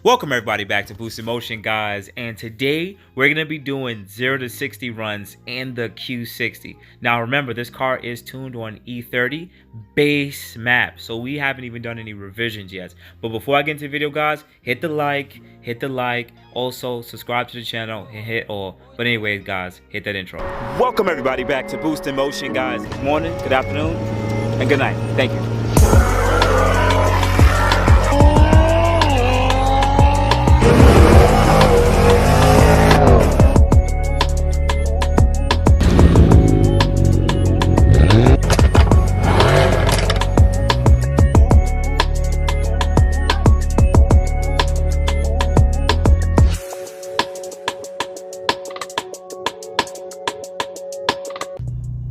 Welcome everybody back to Boost in Motion, guys, and today we're going to be doing 0 to 60 runs in the Q60. Now remember, this car is tuned on E30 base map, so we haven't even done any revisions yet. But before I get into the video, guys, hit the like, also subscribe to the channel and hit all. But anyways, guys, hit that intro. Welcome everybody back to Boost in Motion, guys. Good morning, good afternoon, and good night. Thank you.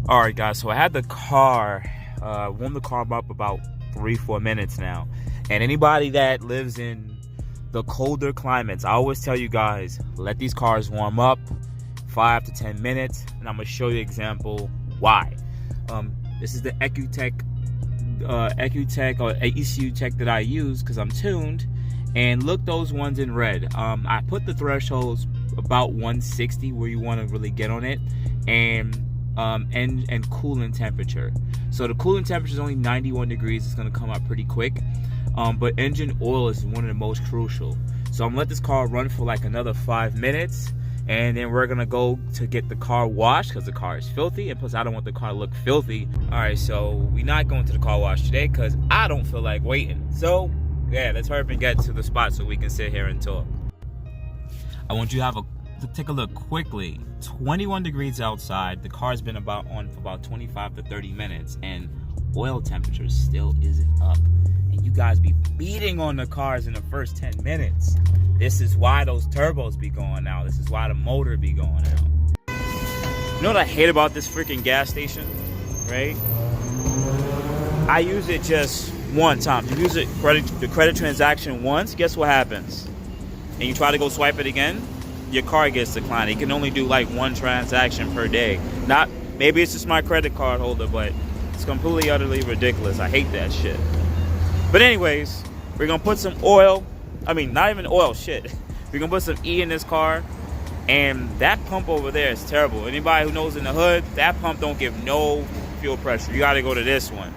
Alright guys, so I had the car, warmed the car up about 3-4 minutes now. And anybody that lives in the colder climates, I always tell you guys, let these cars warm up 5 to 10 minutes. And I'm going to show you an example why. This is the EQTech or ECU Tech that I use because I'm tuned. And look, those ones in red. I put the thresholds about 160 where you want to really get on it. And coolant temperature. So the coolant temperature is only 91 degrees. It's going to come up pretty quick. But engine oil is one of the most crucial. So I'm going to let this car run for like another 5 minutes. And then we're going to go to get the car washed because the car is filthy. And plus, I don't want the car to look filthy. Alright, so we're not going to the car wash today because I don't feel like waiting. So, yeah, let's hurry up and get to the spot so we can sit here and talk. I want you to take a look quickly. 21 degrees outside. The car's been on for about 25 to 30 minutes and oil temperature still isn't up. And you guys be beating on the cars in the first 10 minutes. This is why those turbos be going out. This is why the motor be going out. You know what I hate about this freaking gas station, right? I use it just one time. You use it the credit transaction once, guess what happens? And you try to go swipe it again, your car gets declined. You can only do like one transaction per day. Maybe it's just my credit card holder, but it's completely utterly ridiculous. I hate that shit. But anyways, we're gonna put some oil. I mean, not even oil, shit. We're gonna put some E in this car, and that pump over there is terrible. Anybody who knows in the hood, that pump don't give no fuel pressure. You gotta go to this one.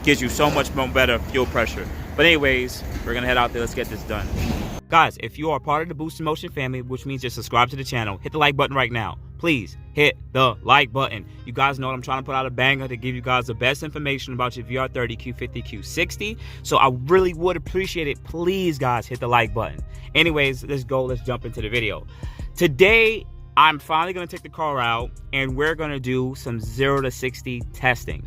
Gives you so much more better fuel pressure. But anyways, we're gonna head out there. Let's get this done. Guys, if you are part of the Boost in Motion family, which means just subscribe to the channel, hit the like button right now. Please hit the like button. You guys know I'm trying to put out a banger to give you guys the best information about your VR30, Q50, Q60. So I really would appreciate it. Please, guys, hit the like button. Anyways, let's go. Let's jump into the video. Today, I'm finally going to take the car out, and we're going to do some 0 to 60 testing.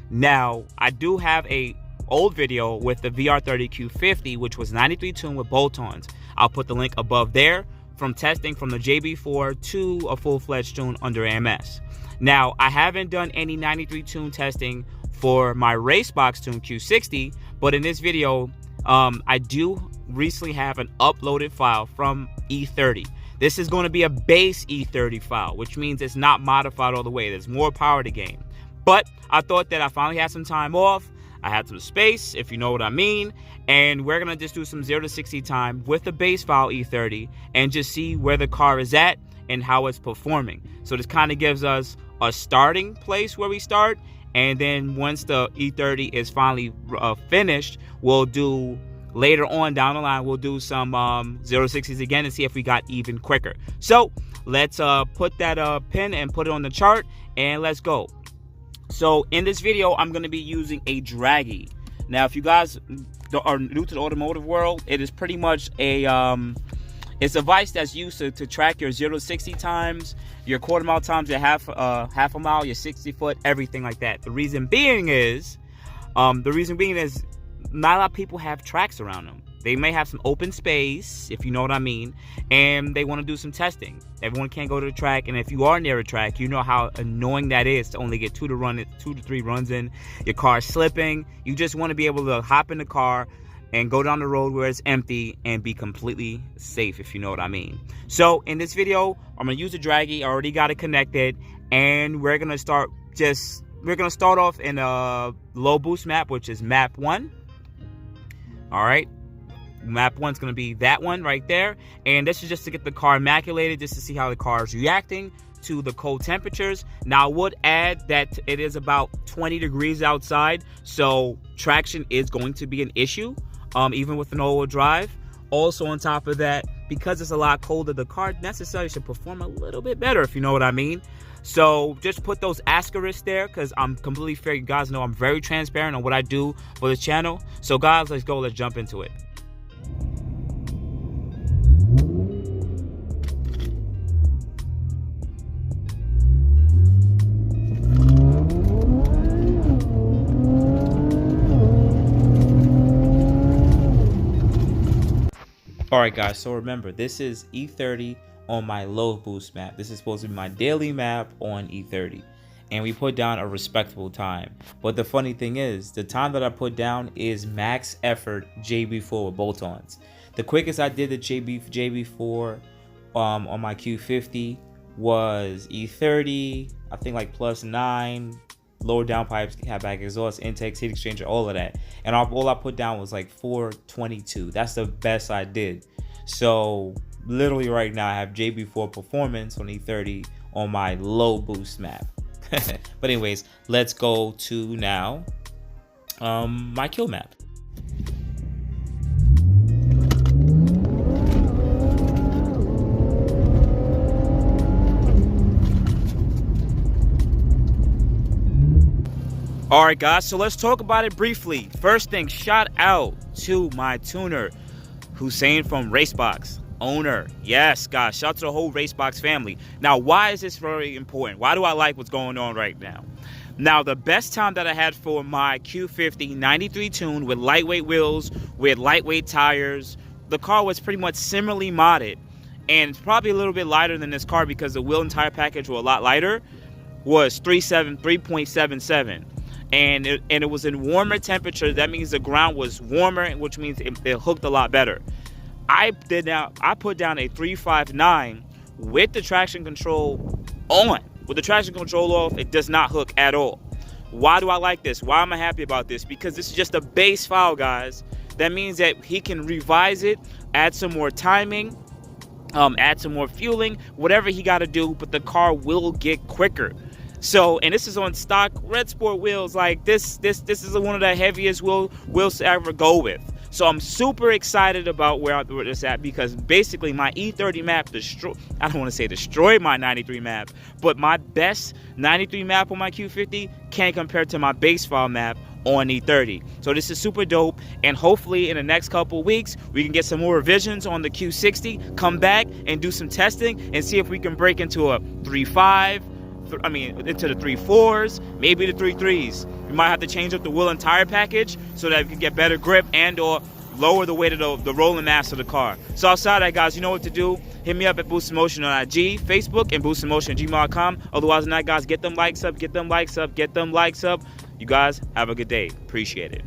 Now, I do have a old video with the VR30 Q50, which was 93 tuned with bolt-ons. I'll put the link above there from testing from the JB4 to a full-fledged tune under AMS. Now, I haven't done any 93 tune testing for my Racebox tune Q60, but in this video, I do recently have an uploaded file from E30. This is going to be a base E30 file, which means it's not modified all the way. There's more power to gain. But I thought that I finally had some time off. I had some space, if you know what I mean, and we're gonna just do some 0 to 60 time with the base file E30 and just see where the car is at and how it's performing. So this kind of gives us a starting place where we start, and then once the E30 is finally finished, we'll do later on down the line, we'll do some 0 to 60s again and see if we got even quicker. So let's put that pin and put it on the chart, and let's go. So in this video, I'm going to be using a draggy. Now, if you guys are new to the automotive world, it is pretty much a it's a device that's used to track your 0 to 60 times, your quarter mile times, your half a mile, your 60 foot, everything like that. The reason being is not a lot of people have tracks around them. They may have some open space, if you know what I mean, and they want to do some testing. Everyone can't go to the track, and if you are near a track, you know how annoying that is to only get 2 to 3 runs in. Your car is slipping. You just want to be able to hop in the car and go down the road where it's empty and be completely safe, if you know what I mean. So in this video, I'm going to use a draggy. I already got it connected, and we're going to start off in a low boost map, which is map 1. All right. Map 1's going to be that one right there. And this is just to get the car immaculated, just to see how the car is reacting to the cold temperatures. Now, I would add that it is about 20 degrees outside, so traction is going to be an issue, even with an all-wheel drive. Also, on top of that, because it's a lot colder, the car necessarily should perform a little bit better, if you know what I mean. So just put those asterisks there, because I'm completely fair. You guys know I'm very transparent on what I do for this channel. So guys, let's go. Let's jump into it. Alright guys, so remember, this is E30 on my low boost map. This is supposed to be my daily map on E30. And we put down a respectable time. But the funny thing is, the time that I put down is max effort JB4 with bolt-ons. The quickest I did the JB4 on my Q50 was E30, I think like +9, lower downpipes, catback exhaust, intakes, heat exchanger, all of that. And all I put down was like 422. That's the best I did. So literally right now I have JB4 performance on E30 on my low boost map. But anyways, let's go to now my kill map. Alright guys, so let's talk about it briefly. First thing, shout out to my tuner, Hussein from Racebox. Owner. Yes, guys, shout out to the whole Racebox family. Now, why is this very important? Why do I like what's going on right now? Now, the best time that I had for my Q50 93 tune with lightweight wheels, with lightweight tires, the car was pretty much similarly modded, and it's probably a little bit lighter than this car because the wheel and tire package were a lot lighter, was 3.77. And it was in warmer temperature. That means the ground was warmer, which means it hooked a lot better. I put down a 359 with the traction control on. With the traction control off, it does not hook at all. Why do I like this? Why am I happy about this? Because this is just a base file, guys. That means that he can revise it, add some more timing, add some more fueling, whatever he got to do, but the car will get quicker. So, and this is on stock Red Sport wheels. Like this is one of the heaviest wheels to ever go with. So I'm super excited about where this at, because basically my E30 map I don't want to say destroyed my 93 map, but my best 93 map on my Q50 can't compare to my base file map on E30. So this is super dope, and hopefully in the next couple of weeks we can get some more revisions on the Q60, come back and do some testing and see if we can break into a 3.5, into the 3.4s, maybe the 3.3s. We might have to change up the wheel and tire package so that we can get better grip and or lower the weight of the rolling mass of the car. So outside that, guys, you know what to do. Hit me up at boostinmotion on IG, Facebook, and boostinmotion@gmail.com. Otherwise than that, guys, get them likes up, get them likes up, get them likes up. You guys have a good day. Appreciate it.